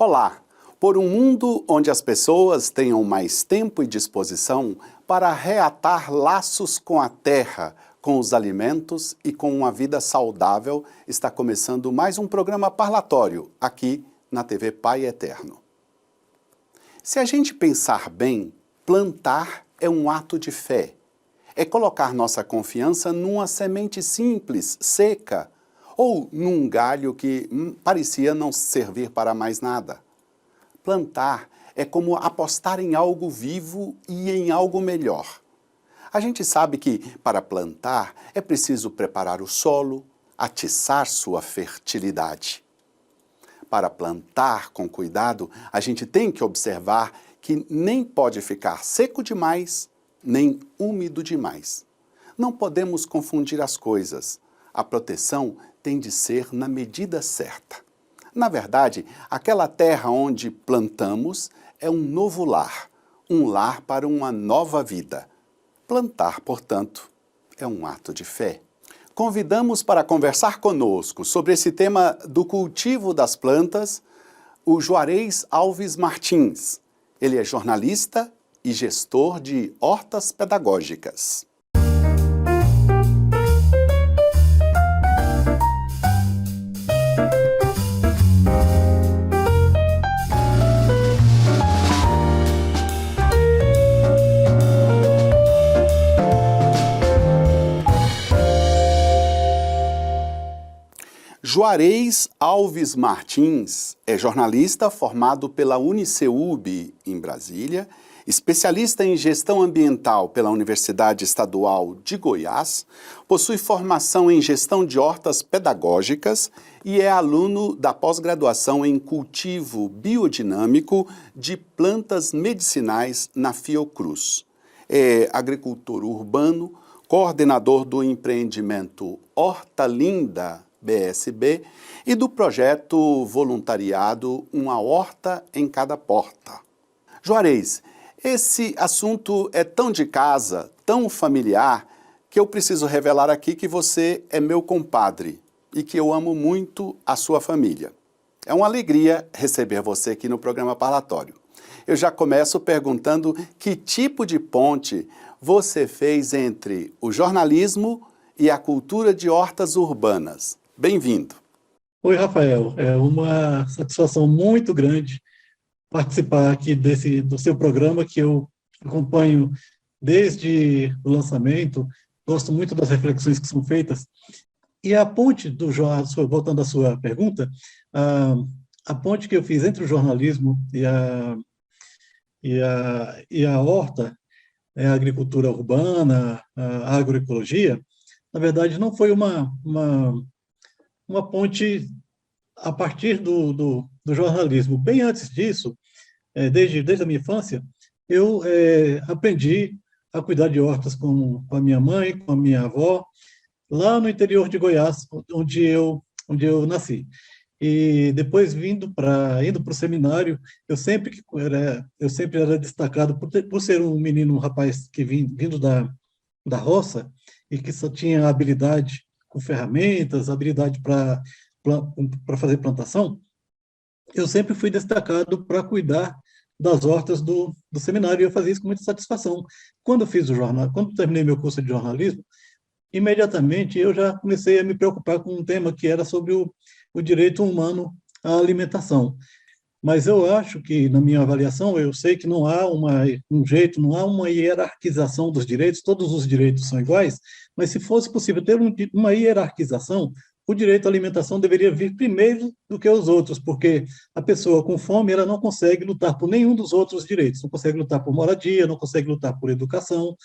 Olá! Por um mundo onde as pessoas tenham mais tempo e disposição para reatar laços com a terra, com os alimentos e com uma vida saudável, está começando mais um programa parlatório aqui na TV Pai Eterno. Se a gente pensar bem, plantar é um ato de fé. É colocar nossa confiança numa semente simples, seca, ou num galho que parecia não servir para mais nada. Plantar é como apostar em algo vivo e em algo melhor. A gente sabe que, para plantar, é preciso preparar o solo, atiçar sua fertilidade. Para plantar com cuidado, a gente tem que observar que nem pode ficar seco demais, nem úmido demais. Não podemos confundir as coisas. A proteção tem de ser na medida certa. Na verdade, aquela terra onde plantamos é um novo lar, um lar para uma nova vida. Plantar, portanto, é um ato de fé. Convidamos para conversar conosco sobre esse tema do cultivo das plantas o Juarez Alves Martins. Ele é jornalista e gestor de hortas pedagógicas. Juarez Alves Martins é jornalista formado pela Uniceub, em Brasília, especialista em gestão ambiental pela Universidade Estadual de Goiás, possui formação em gestão de hortas pedagógicas e é aluno da pós-graduação em cultivo biodinâmico de plantas medicinais na Fiocruz. É agricultor urbano, coordenador do empreendimento Horta Linda, BSB, e do projeto voluntariado Uma Horta em Cada Porta. Juarez, esse assunto é tão de casa, tão familiar, que eu preciso revelar aqui que você é meu compadre e que eu amo muito a sua família. É uma alegria receber você aqui no programa parlatório. Eu já começo perguntando que tipo de ponte você fez entre o jornalismo e a cultura de hortas urbanas. Bem-vindo. Oi, Rafael. É uma satisfação muito grande participar aqui do seu programa, que eu acompanho desde o lançamento, gosto muito das reflexões que são feitas. E a ponte voltando à sua pergunta, a ponte que eu fiz entre o jornalismo e a horta, a agricultura urbana, a agroecologia, na verdade, não foi uma ponte a partir do jornalismo. Bem antes disso, desde a minha infância, eu aprendi a cuidar de hortas com a minha mãe, com a minha avó, lá no interior de Goiás, onde eu nasci. E depois indo para o seminário, eu sempre era destacado por ser um rapaz que vindo da roça e que só tinha habilidade com ferramentas, habilidade para fazer plantação. Eu sempre fui destacado para cuidar das hortas do seminário, e eu fazia isso com muita satisfação. Quando terminei meu curso de jornalismo, imediatamente eu já comecei a me preocupar com um tema que era sobre o direito humano à alimentação. Mas eu acho que, na minha avaliação, eu sei que não há não há uma hierarquização dos direitos, todos os direitos são iguais, mas se fosse possível ter uma hierarquização, o direito à alimentação deveria vir primeiro do que os outros, porque a pessoa com fome ela não consegue lutar por nenhum dos outros direitos, não consegue lutar por moradia, não consegue lutar por educação.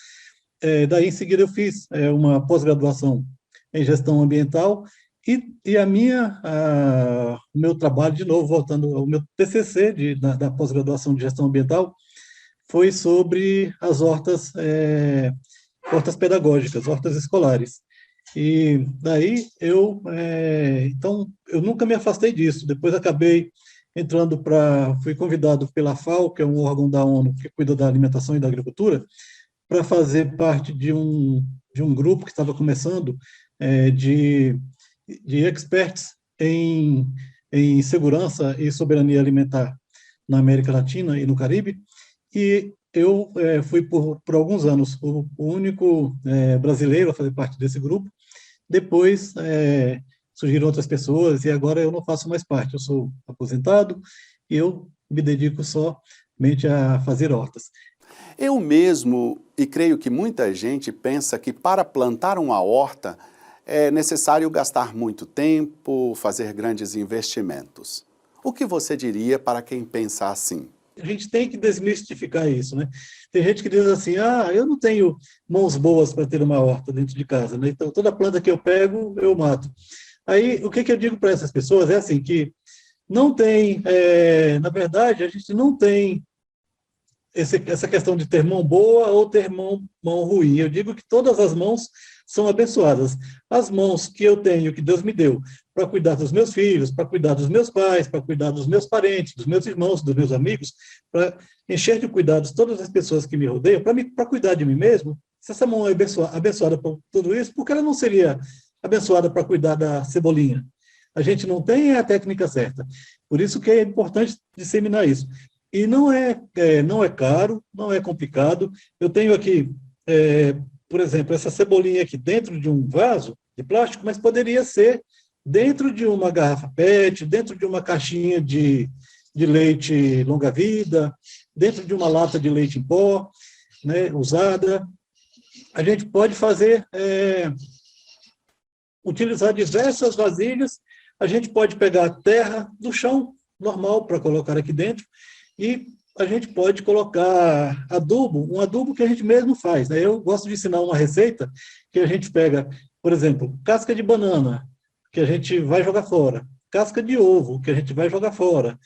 Daí, em seguida, eu fiz uma pós-graduação em gestão ambiental e o meu trabalho, de novo, voltando ao meu TCC da pós-graduação de gestão ambiental, foi sobre as hortas pedagógicas, hortas escolares. E daí então, eu nunca me afastei disso. Depois acabei fui convidado pela FAO, que é um órgão da ONU que cuida da alimentação e da agricultura, para fazer parte de um grupo que estava começando de experts em em segurança e soberania alimentar na América Latina e no Caribe, e eu fui por alguns anos o único brasileiro a fazer parte desse grupo. Depois surgiram outras pessoas e agora eu não faço mais parte. Eu sou aposentado e eu me dedico somente a fazer hortas. Eu mesmo, e creio que muita gente pensa que para plantar uma horta é necessário gastar muito tempo, fazer grandes investimentos. O que você diria para quem pensa assim? A gente tem que desmistificar isso, né? Tem gente que diz assim, eu não tenho mãos boas para ter uma horta dentro de casa, né? Então, toda planta que eu pego, eu mato. Aí, o que eu digo para essas pessoas é assim, que não tem, na verdade, a gente não tem essa questão de ter mão boa ou ter mão ruim. Eu digo que todas as mãos são abençoadas. As mãos que eu tenho, que Deus me deu, para cuidar dos meus filhos, para cuidar dos meus pais, para cuidar dos meus parentes, dos meus irmãos, dos meus amigos, para encher de cuidados todas as pessoas que me rodeiam, para cuidar de mim mesmo. Se essa mão é abençoada por tudo isso, por que ela não seria abençoada para cuidar da cebolinha? A gente não tem a técnica certa. Por isso que é importante disseminar isso. E não é caro, não é complicado. Eu tenho aqui, por exemplo, essa cebolinha aqui dentro de um vaso de plástico, mas poderia ser dentro de uma garrafa PET, dentro de uma caixinha de leite longa-vida, dentro de uma lata de leite em pó, né, usada. A gente pode utilizar diversas vasilhas, a gente pode pegar a terra do chão normal para colocar aqui dentro, e a gente pode colocar adubo, um adubo que a gente mesmo faz, né? Eu gosto de ensinar uma receita que a gente pega, por exemplo, casca de banana, que a gente vai jogar fora, casca de ovo, que a gente vai jogar fora,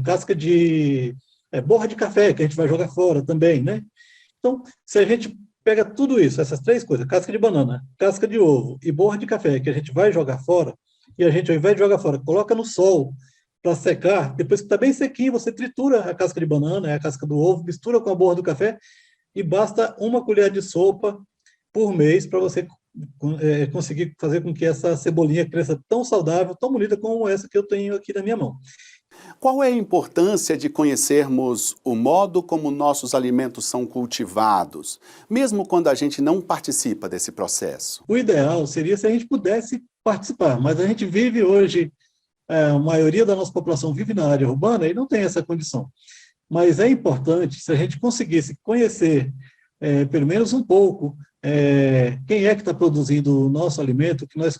casca de borra de café, que a gente vai jogar fora também, né? Então, se a gente pega tudo isso, essas três coisas, casca de banana, casca de ovo e borra de café, que a gente vai jogar fora, e a gente, ao invés de jogar fora, coloca no sol para secar, depois que está bem sequinho, você tritura a casca de banana, a casca do ovo, mistura com a borra do café, e basta uma colher de sopa por mês para você conseguir fazer com que essa cebolinha cresça tão saudável, tão bonita como essa que eu tenho aqui na minha mão. Qual é a importância de conhecermos o modo como nossos alimentos são cultivados, mesmo quando a gente não participa desse processo? O ideal seria se a gente pudesse participar, mas a gente vive hoje, a maioria da nossa população vive na área urbana e não tem essa condição. Mas é importante, se a gente conseguisse conhecer, pelo menos um pouco, quem é que está produzindo o nosso alimento, que nós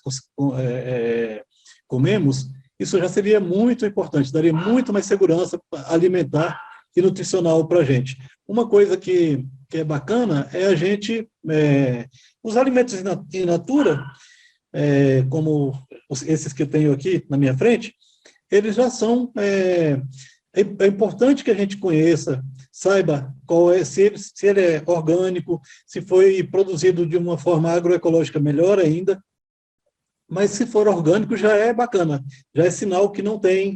comemos, isso já seria muito importante, daria muito mais segurança alimentar e nutricional para a gente. Uma coisa que é bacana é a gente, os alimentos in natura, como esses que eu tenho aqui na minha frente, eles já são, é importante que a gente conheça, saiba qual se ele é orgânico, se foi produzido de uma forma agroecológica, melhor ainda. Mas se for orgânico já é bacana, já é sinal que não tem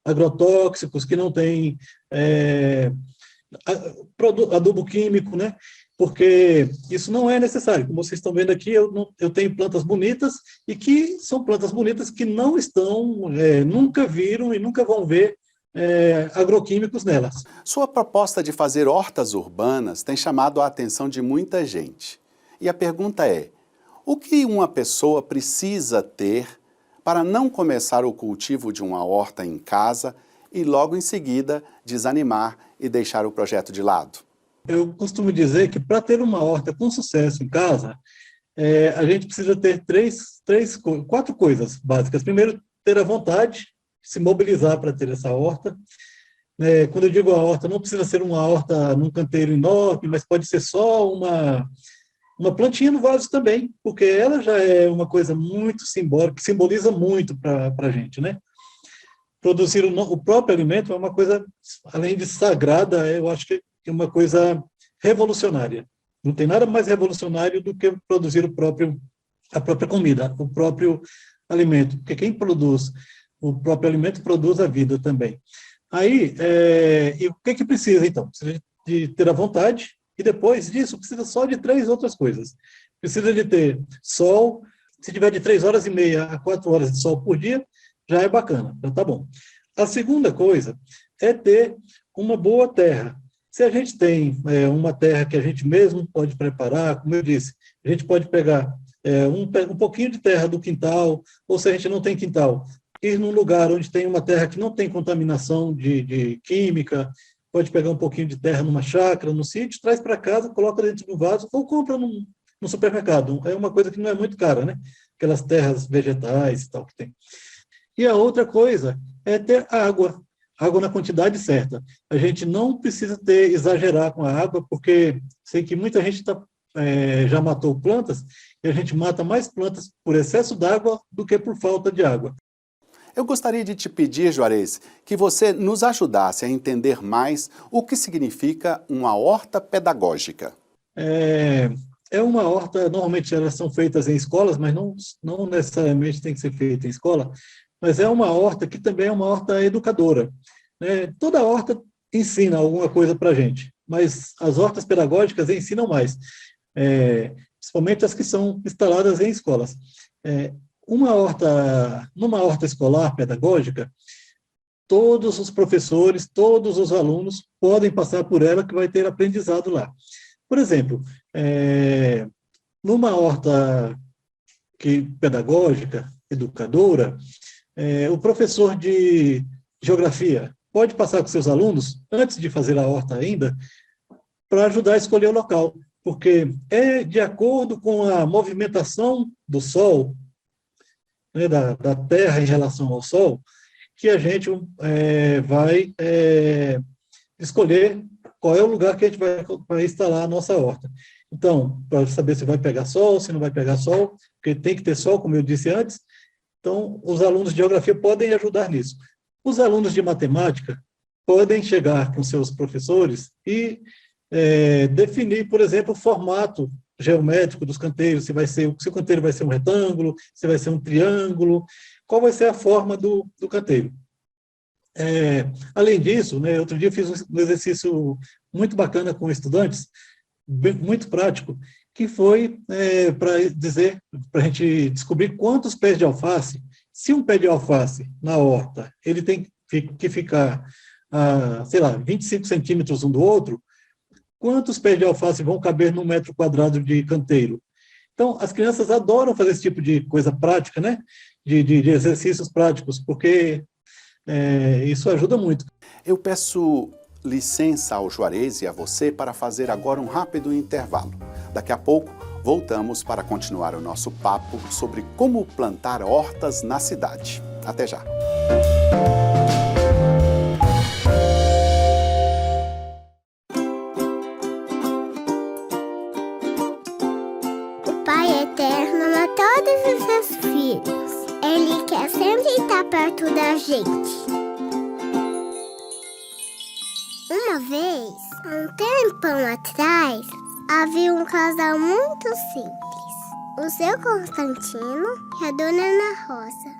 agrotóxicos, que não tem adubo químico, né? Porque isso não é necessário. Como vocês estão vendo aqui, eu tenho plantas bonitas, e que são plantas bonitas que não estão, nunca viram e nunca vão ver agroquímicos nelas. Sua proposta de fazer hortas urbanas tem chamado a atenção de muita gente. E a pergunta é: o que uma pessoa precisa ter para não começar o cultivo de uma horta em casa e logo em seguida desanimar e deixar o projeto de lado? Eu costumo dizer que para ter uma horta com sucesso em casa, a gente precisa ter quatro coisas básicas. Primeiro, ter a vontade, se mobilizar para ter essa horta. Quando eu digo a horta, não precisa ser uma horta num canteiro enorme, mas pode ser só uma plantinha no vaso também, porque ela já é uma coisa muito simbólica, que simboliza muito para a gente, né? Produzir o próprio alimento é uma coisa, além de sagrada, eu acho que é uma coisa revolucionária. Não tem nada mais revolucionário do que produzir a própria comida, o próprio alimento, porque quem produz o próprio alimento produz a vida também. Aí, e o que precisa, então? Precisa de ter a vontade, e depois disso precisa só de 3 outras coisas. Precisa de ter sol, se tiver de 3 horas e meia a 4 horas de sol por dia, já é bacana, já está bom. A segunda coisa é ter uma boa terra. Se a gente tem uma terra que a gente mesmo pode preparar, como eu disse, a gente pode pegar um pouquinho de terra do quintal, ou se a gente não tem quintal, ir num lugar onde tem uma terra que não tem contaminação de química, pode pegar um pouquinho de terra numa chácara, no sítio, traz para casa, coloca dentro do vaso ou compra no supermercado. É uma coisa que não é muito cara, né? Aquelas terras vegetais e tal que tem. E a outra coisa é ter água, água na quantidade certa. A gente não precisa exagerar com a água, porque sei que muita gente já matou plantas, e a gente mata mais plantas por excesso d'água do que por falta de água. Eu gostaria de te pedir, Juarez, que você nos ajudasse a entender mais o que significa uma horta pedagógica. É uma horta, normalmente elas são feitas em escolas, mas não necessariamente tem que ser feita em escola, mas é uma horta que também é uma horta educadora, né? Toda horta ensina alguma coisa para a gente, mas as hortas pedagógicas ensinam mais, principalmente as que são instaladas em escolas. Numa horta escolar pedagógica, todos os professores, todos os alunos podem passar por ela que vai ter aprendizado lá. Por exemplo, numa horta pedagógica, educadora, o professor de geografia pode passar com seus alunos, antes de fazer a horta ainda, para ajudar a escolher o local, porque é de acordo com a movimentação do Sol, né, da Terra em relação ao Sol, que a gente vai escolher qual é o lugar que a gente vai instalar a nossa horta. Então, para saber se vai pegar sol, se não vai pegar sol, porque tem que ter sol, como eu disse antes. Então, os alunos de geografia podem ajudar nisso. Os alunos de matemática podem chegar com seus professores e definir, por exemplo, o formato geométrico dos canteiros, se o canteiro vai ser um retângulo, se vai ser um triângulo, qual vai ser a forma do canteiro. Além disso, né, outro dia eu fiz um exercício muito bacana com estudantes, muito prático, que foi para a gente descobrir quantos pés de alface, se um pé de alface na horta, ele tem que ficar, sei lá, 25 centímetros um do outro, quantos pés de alface vão caber num metro quadrado de canteiro? Então, as crianças adoram fazer esse tipo de coisa prática, né? De exercícios práticos, porque isso ajuda muito. Eu peço licença ao Juarez e a você para fazer agora um rápido intervalo. Daqui a pouco, voltamos para continuar o nosso papo sobre como plantar hortas na cidade. Até já! O Pai Eterno ama todos os seus filhos. Ele quer sempre estar perto da gente. Uma vez, há um tempão atrás, havia um casal muito simples. O seu Constantino e a dona Ana Rosa.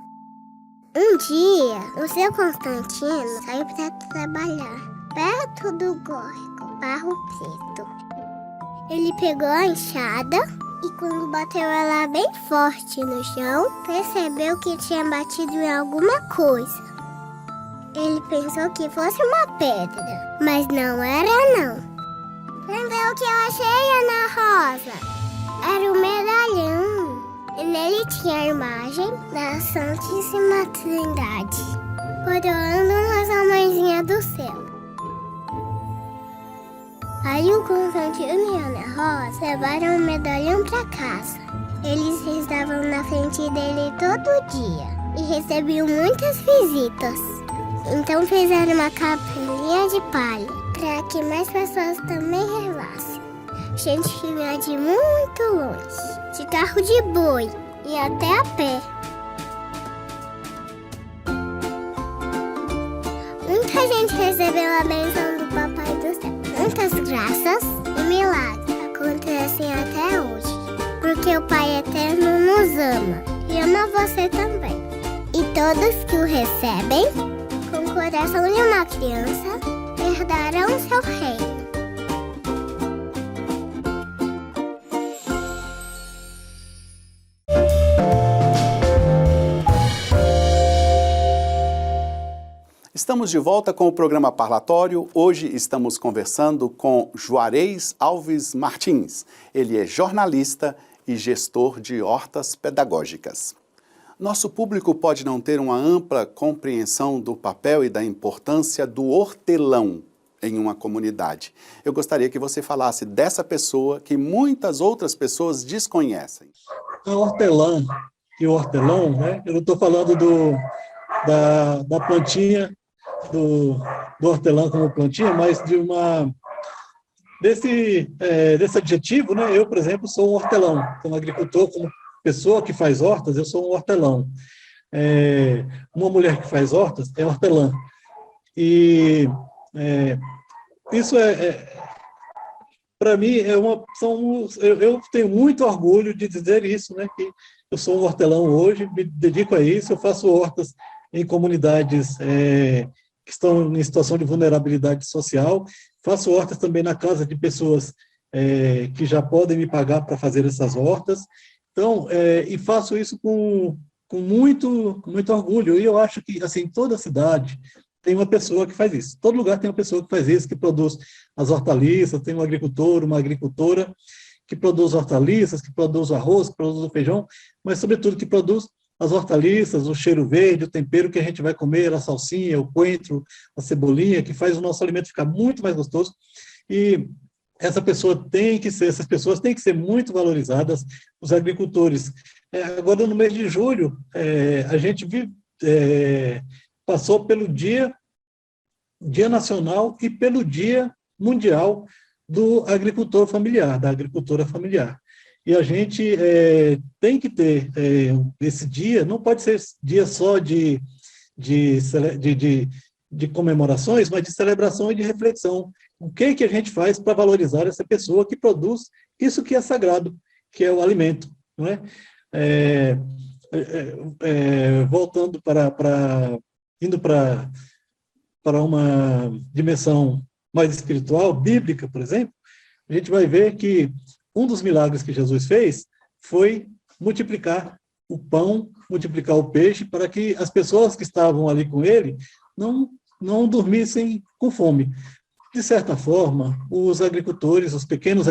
Um dia, o seu Constantino saiu para trabalhar perto do córrego Barro Preto. Ele pegou a enxada e quando bateu ela bem forte no chão, percebeu que tinha batido em alguma coisa. Ele pensou que fosse uma pedra, mas não era não. Entendeu o que eu achei, Ana Rosa? Era um medalhão. E nele tinha a imagem da Santíssima Trindade, coroando nossa mãezinha do céu. Aí o Constantino e a Ana Rosa levaram o medalhão para casa. Eles estavam na frente dele todo dia e recebiam muitas visitas. Então fizeram uma capelinha de palha para que mais pessoas também rezassem. Gente que vinha de muito longe, de carro de boi e até a pé. Muita gente recebeu a bênção do Papai do Céu. Muitas graças e milagres acontecem até hoje, porque o Pai Eterno nos ama e ama você também. E todos que o recebem, com o coração de uma criança, herdarão seu reino. Estamos de volta com o programa Parlatório. Hoje estamos conversando com Juarez Alves Martins. Ele é jornalista e gestor de hortas pedagógicas. Nosso público pode não ter uma ampla compreensão do papel e da importância do hortelão em uma comunidade. Eu gostaria que você falasse dessa pessoa que muitas outras pessoas desconhecem. A hortelã e o hortelão, né? Eu não estou falando da plantinha, do hortelã como plantinha, mas desse adjetivo, né? Eu, por exemplo, sou um hortelão. Como agricultor, como pessoa que faz hortas, eu sou um hortelão. Uma mulher que faz hortas é hortelã. E isso para mim, eu tenho muito orgulho de dizer isso, né? Que eu sou um hortelão hoje, me dedico a isso, eu faço hortas em comunidades que estão em situação de vulnerabilidade social, faço hortas também na casa de pessoas que já podem me pagar para fazer essas hortas, então, e faço isso com muito orgulho, e eu acho que, assim, toda cidade tem uma pessoa que faz isso, todo lugar tem uma pessoa que faz isso, que produz as hortaliças, tem um agricultor, uma agricultora que produz hortaliças, que produz o arroz, que produz o feijão, mas, sobretudo, que produz as hortaliças, o cheiro verde, o tempero que a gente vai comer, a salsinha, o coentro, a cebolinha, que faz o nosso alimento ficar muito mais gostoso. E essas pessoas têm que ser muito valorizadas, os agricultores. Agora, no mês de julho, a gente passou pelo Dia Nacional e pelo Dia Mundial do agricultor familiar, da agricultora familiar. E a gente tem que ter esse dia, não pode ser dia só de comemorações, mas de celebração e de reflexão. O que a gente faz para valorizar essa pessoa que produz isso que é sagrado, que é o alimento, não é? Voltando indo para uma dimensão mais espiritual, bíblica, por exemplo, a gente vai ver que um dos milagres que Jesus fez foi multiplicar o pão, multiplicar o peixe, para que as pessoas que estavam ali com ele não dormissem com fome. De certa forma, os agricultores, os pequenos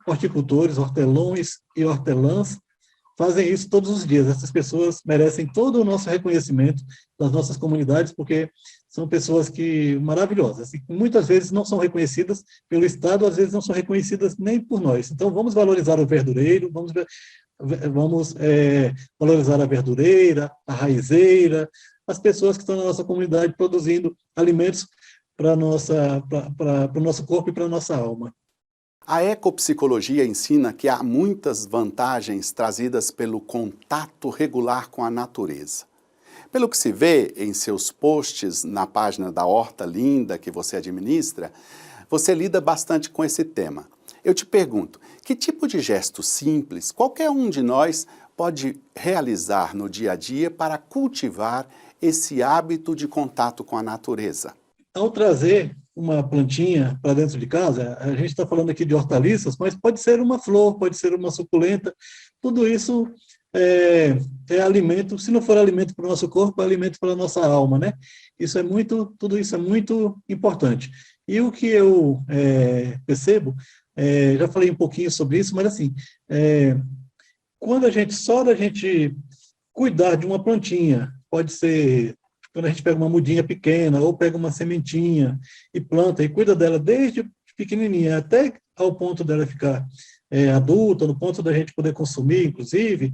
horticultores, hortelões e hortelãs, fazem isso todos os dias. Essas pessoas merecem todo o nosso reconhecimento das nossas comunidades, porque são pessoas maravilhosas, e muitas vezes não são reconhecidas pelo Estado, às vezes não são reconhecidas nem por nós. Então, vamos valorizar o verdureiro, vamos valorizar a verdureira, a raizeira, as pessoas que estão na nossa comunidade produzindo alimentos para o nosso corpo e para a nossa alma. A ecopsicologia ensina que há muitas vantagens trazidas pelo contato regular com a natureza. Pelo que se vê em seus posts na página da Horta Linda que você administra, você lida bastante com esse tema. Eu te pergunto, que tipo de gesto simples qualquer um de nós pode realizar no dia a dia para cultivar esse hábito de contato com a natureza? Ao trazer uma plantinha para dentro de casa, a gente está falando aqui de hortaliças, mas pode ser uma flor, pode ser uma suculenta, tudo isso é alimento, se não for alimento para o nosso corpo, é alimento para a nossa alma, né? Tudo isso é muito importante. E o que eu percebo, já falei um pouquinho sobre isso, mas assim, só da gente cuidar de uma plantinha, pode ser quando a gente pega uma mudinha pequena, ou pega uma sementinha e planta, e cuida dela desde pequenininha, até ao ponto dela ficar adulta, no ponto da gente poder consumir, inclusive,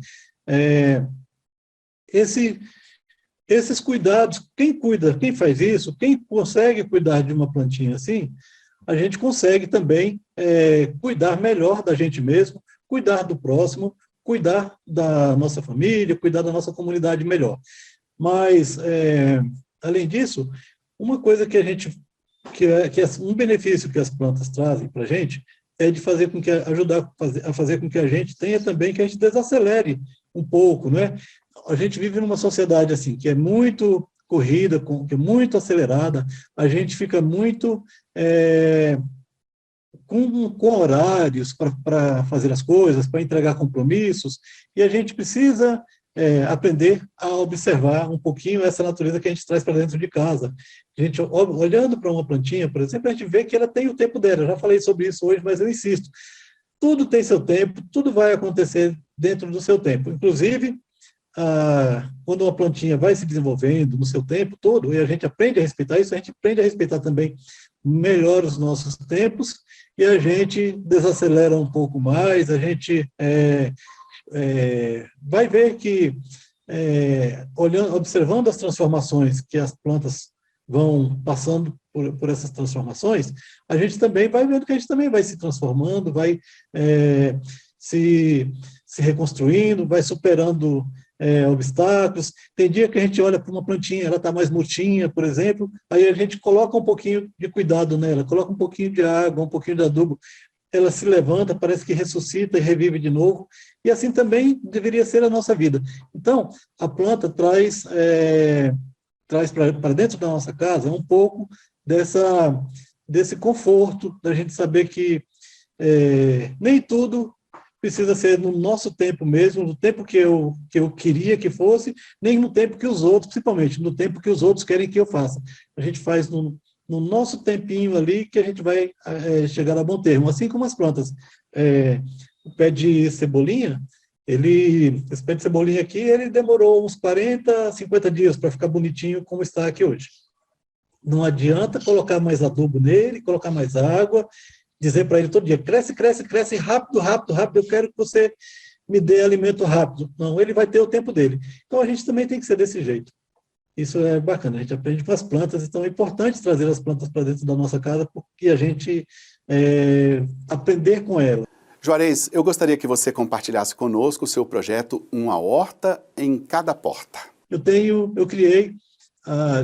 esses cuidados, quem faz isso, quem consegue cuidar de uma plantinha assim, a gente consegue também cuidar melhor da gente mesmo, cuidar do próximo, cuidar da nossa família, cuidar da nossa comunidade melhor. Mas, além disso, uma coisa que um benefício que as plantas trazem para a gente é de ajudar a fazer com que a gente tenha também, que a gente desacelere um pouco, né? A gente vive numa sociedade assim, que é muito corrida, que é muito acelerada, a gente fica muito com horários para fazer as coisas, para entregar compromissos, e a gente precisa aprender a observar um pouquinho essa natureza que a gente traz para dentro de casa. A gente, olhando para uma plantinha, por exemplo, a gente vê que ela tem o tempo dela. Eu já falei sobre isso hoje, mas eu insisto. Tudo tem seu tempo, tudo vai acontecer dentro do seu tempo. Inclusive, quando uma plantinha vai se desenvolvendo no seu tempo todo, e a gente aprende a respeitar isso, a gente aprende a respeitar também melhor os nossos tempos, e a gente desacelera um pouco mais, a gente vai ver que, observando as transformações que as plantas vão passando por essas transformações, a gente também vai vendo que a gente também vai se transformando, vai se reconstruindo, vai superando obstáculos. Tem dia que a gente olha para uma plantinha, ela está mais murchinha, por exemplo, aí a gente coloca um pouquinho de cuidado nela, coloca um pouquinho de água, um pouquinho de adubo, ela se levanta, parece que ressuscita e revive de novo, e assim também deveria ser a nossa vida. Então, a planta traz para dentro da nossa casa um pouco desse conforto, da gente saber que nem tudo precisa ser no nosso tempo mesmo, no tempo que eu queria que fosse, nem no tempo que os outros, principalmente no tempo que os outros querem que eu faça. A gente faz no nosso tempinho ali que a gente vai chegar a bom termo. Assim como as plantas. O pé de cebolinha, esse pé de cebolinha aqui, ele demorou uns 40, 50 dias para ficar bonitinho como está aqui hoje. Não adianta colocar mais adubo nele, colocar mais água, dizer para ele todo dia, cresce, cresce, cresce, rápido, rápido, rápido, eu quero que você me dê alimento rápido. Não, ele vai ter o tempo dele. Então, a gente também tem que ser desse jeito. Isso é bacana, a gente aprende com as plantas, então é importante trazer as plantas para dentro da nossa casa, porque a gente aprender com elas. Juarez, eu gostaria que você compartilhasse conosco o seu projeto Uma Horta em Cada Porta. Eu criei,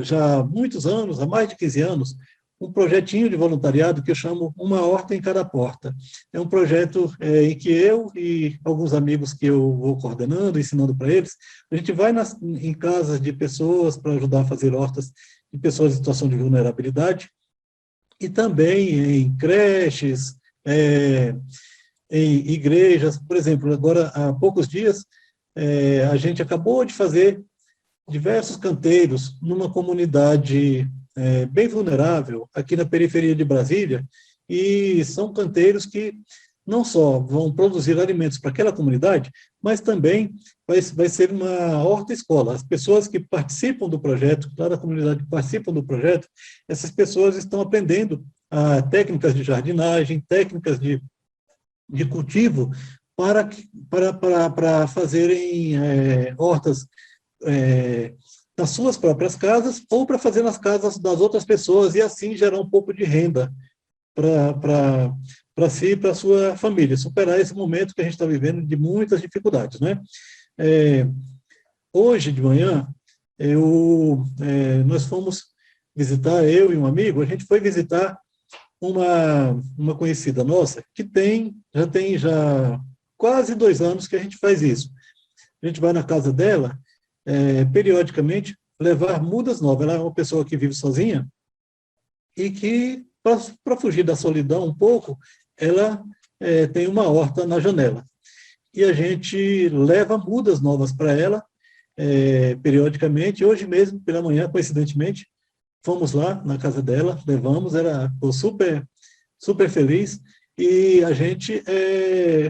já há muitos anos, há mais de 15 anos, um projetinho de voluntariado que eu chamo Uma Horta em Cada Porta. É um projeto em que eu e alguns amigos que eu vou coordenando, ensinando para eles, a gente vai em casas de pessoas para ajudar a fazer hortas de pessoas em situação de vulnerabilidade, e também em creches, em igrejas. Por exemplo, agora, há poucos dias, a gente acabou de fazer diversos canteiros numa comunidade bem vulnerável, aqui na periferia de Brasília, e são canteiros que não só vão produzir alimentos para aquela comunidade, mas também vai ser uma horta-escola. As pessoas que participam do projeto, lá da comunidade que participam do projeto, essas pessoas estão aprendendo técnicas de jardinagem, técnicas de cultivo, para fazerem hortas nas suas próprias casas ou para fazer nas casas das outras pessoas e assim gerar um pouco de renda para si e para a sua família, superar esse momento que a gente está vivendo de muitas dificuldades, né? Hoje de manhã, nós fomos visitar, eu e um amigo, a gente foi visitar uma conhecida nossa que já tem quase 2 anos que a gente faz isso. A gente vai na casa dela, periodicamente, levar mudas novas. Ela é uma pessoa que vive sozinha e que, para fugir da solidão um pouco, ela tem uma horta na janela. E a gente leva mudas novas para ela, periodicamente. Hoje mesmo, pela manhã, coincidentemente, fomos lá na casa dela, levamos, ela ficou super, super feliz, e a gente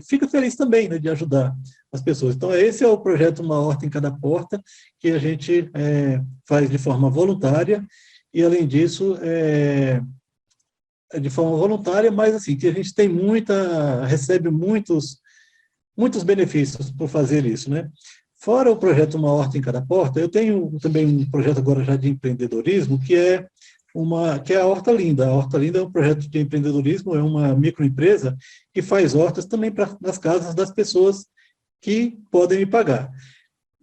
fica feliz também, né, de ajudar as pessoas. Então, esse é o projeto Uma Horta em Cada Porta, que a gente faz de forma voluntária, e, além disso, de forma voluntária, mas, assim, que a gente recebe muitos benefícios por fazer isso, né? Fora o projeto Uma Horta em Cada Porta, eu tenho também um projeto agora já de empreendedorismo, que é a Horta Linda. A Horta Linda é um projeto de empreendedorismo, é uma microempresa que faz hortas também nas casas das pessoas que podem me pagar.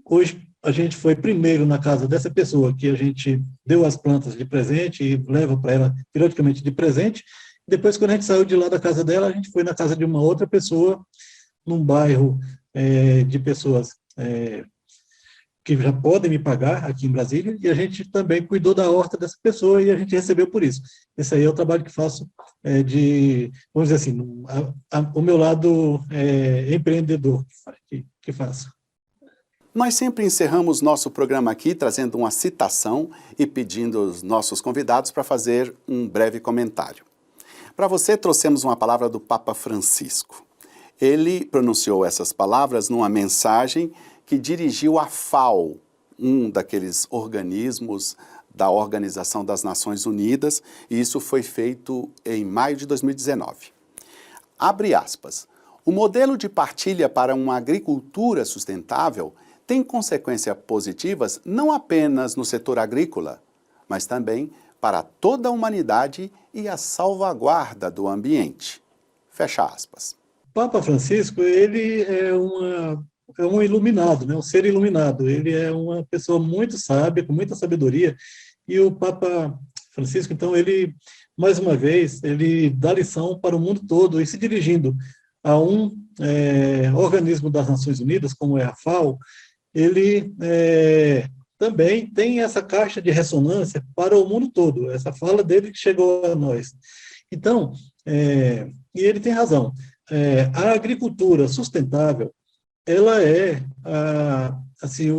Hoje, a gente foi primeiro na casa dessa pessoa, que a gente deu as plantas de presente e leva para ela periodicamente de presente. Depois, quando a gente saiu de lá da casa dela, a gente foi na casa de uma outra pessoa, num bairro de pessoas que já podem me pagar aqui em Brasília, e a gente também cuidou da horta dessa pessoa e a gente recebeu por isso. Esse aí é o trabalho que faço vamos dizer assim, o meu lado empreendedor que faço. Nós sempre encerramos nosso programa aqui trazendo uma citação e pedindo aos nossos convidados para fazer um breve comentário. Para você, trouxemos uma palavra do Papa Francisco. Ele pronunciou essas palavras numa mensagem que dirigiu à FAO, um daqueles organismos da Organização das Nações Unidas, e isso foi feito em maio de 2019. Abre aspas. O modelo de partilha para uma agricultura sustentável tem consequências positivas não apenas no setor agrícola, mas também para toda a humanidade e a salvaguarda do ambiente. Fecha aspas. Papa Francisco, ele é um iluminado, né? Um ser iluminado. Ele é uma pessoa muito sábia, com muita sabedoria. E o Papa Francisco, então, ele, mais uma vez, ele dá lição para o mundo todo, e se dirigindo a um organismo das Nações Unidas, como é a FAO, ele também tem essa caixa de ressonância para o mundo todo. Essa fala dele que chegou a nós. Então, e ele tem razão. A agricultura sustentável, ela assim,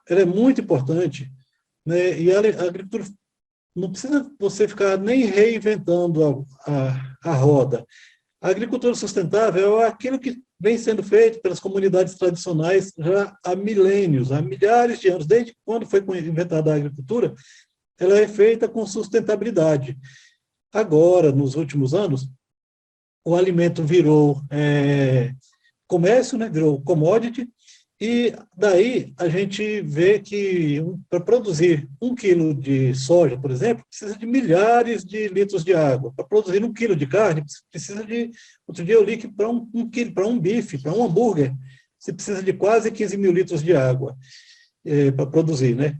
ela é muito importante, né? E a agricultura não precisa você ficar nem reinventando a roda. A agricultura sustentável é aquilo que vem sendo feito pelas comunidades tradicionais já há milênios, há milhares de anos. Desde quando foi inventada a agricultura, ela é feita com sustentabilidade. Agora, nos últimos anos, o alimento virou comércio, né? Virou commodity, e daí a gente vê que para produzir 1 quilo de soja, por exemplo, precisa de milhares de litros de água. Para produzir 1 quilo de carne, precisa de... Outro dia eu li que para um bife, para um hambúrguer, você precisa de quase 15 mil litros de água para produzir, né?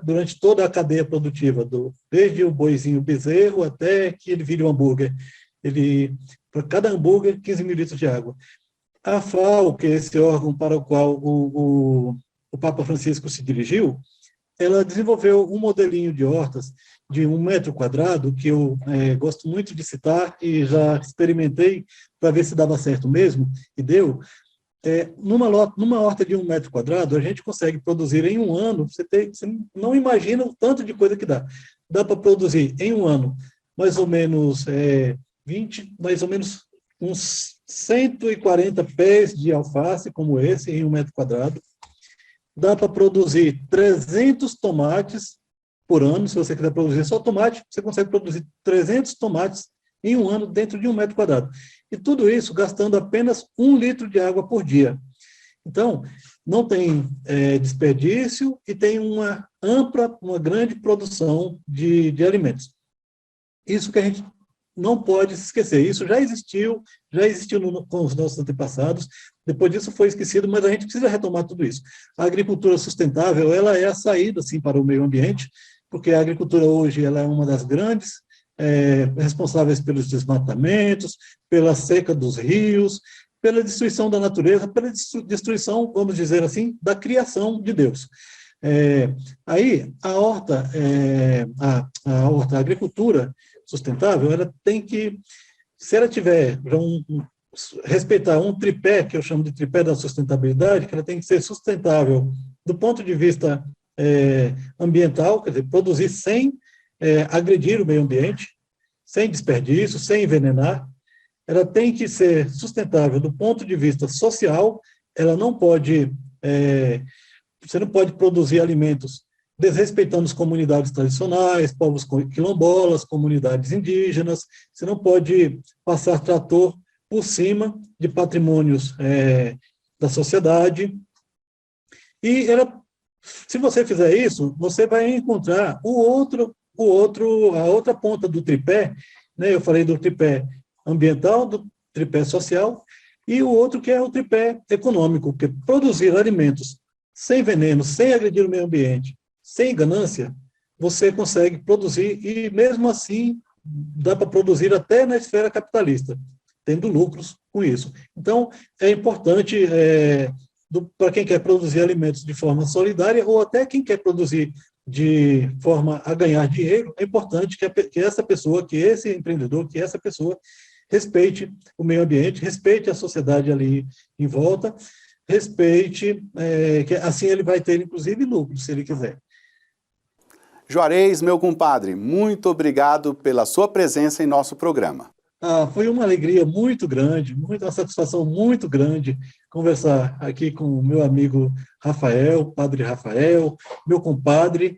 Durante toda a cadeia produtiva, desde o boizinho bezerro até que ele vire um hambúrguer. Para cada hambúrguer, 15 mil litros de água. A FAO, que é esse órgão para o qual o Papa Francisco se dirigiu, ela desenvolveu um modelinho de hortas de 1 metro quadrado, que eu gosto muito de citar e já experimentei para ver se dava certo mesmo, e deu. Numa horta de 1 metro quadrado, a gente consegue produzir em um ano, você não imagina o tanto de coisa que dá. Dá para produzir em um ano mais ou menos uns 140 pés de alface, como esse, em 1 metro quadrado. Dá para produzir 300 tomates por ano. Se você quiser produzir só tomate, você consegue produzir 300 tomates em um ano dentro de 1 metro quadrado. E tudo isso gastando apenas 1 litro de água por dia. Então, não tem desperdício e tem uma grande produção de alimentos. Isso que a gente não pode se esquecer. Isso já existiu com os nossos antepassados, depois disso foi esquecido, mas a gente precisa retomar tudo isso. A agricultura sustentável, ela é a saída, sim, para o meio ambiente, porque a agricultura hoje ela é uma das grandes responsáveis pelos desmatamentos, pela seca dos rios, pela destruição da natureza, pela destruição, vamos dizer assim, da criação de Deus. Aí, a agricultura sustentável, ela tem que, se ela tiver respeitar um tripé, que eu chamo de tripé da sustentabilidade, que ela tem que ser sustentável do ponto de vista ambiental, quer dizer, produzir sem agredir o meio ambiente, sem desperdício, sem envenenar. Ela tem que ser sustentável do ponto de vista social, ela não pode, você não pode produzir alimentos desrespeitando as comunidades tradicionais, povos quilombolas, comunidades indígenas. Você não pode passar trator por cima de patrimônios da sociedade. E se você fizer isso, você vai encontrar a outra ponta do tripé, né? Eu falei do tripé ambiental, do tripé social, e o outro que é o tripé econômico, que é produzir alimentos sem veneno, sem agredir o meio ambiente, sem ganância, você consegue produzir, e mesmo assim dá para produzir até na esfera capitalista, tendo lucros com isso. Então, é importante, para quem quer produzir alimentos de forma solidária, ou até quem quer produzir de forma a ganhar dinheiro, é importante que essa pessoa, que esse empreendedor, que essa pessoa respeite o meio ambiente, respeite a sociedade ali em volta, respeite, que assim ele vai ter, inclusive, lucro, se ele quiser. Juarez, meu compadre, muito obrigado pela sua presença em nosso programa. Foi uma alegria muito grande, uma satisfação muito grande conversar aqui com o meu amigo Rafael, Padre Rafael, meu compadre.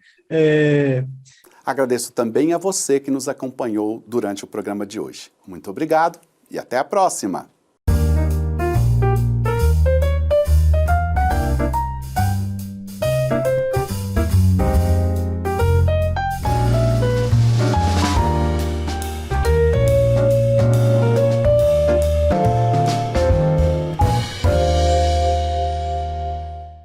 Agradeço também a você que nos acompanhou durante o programa de hoje. Muito obrigado e até a próxima!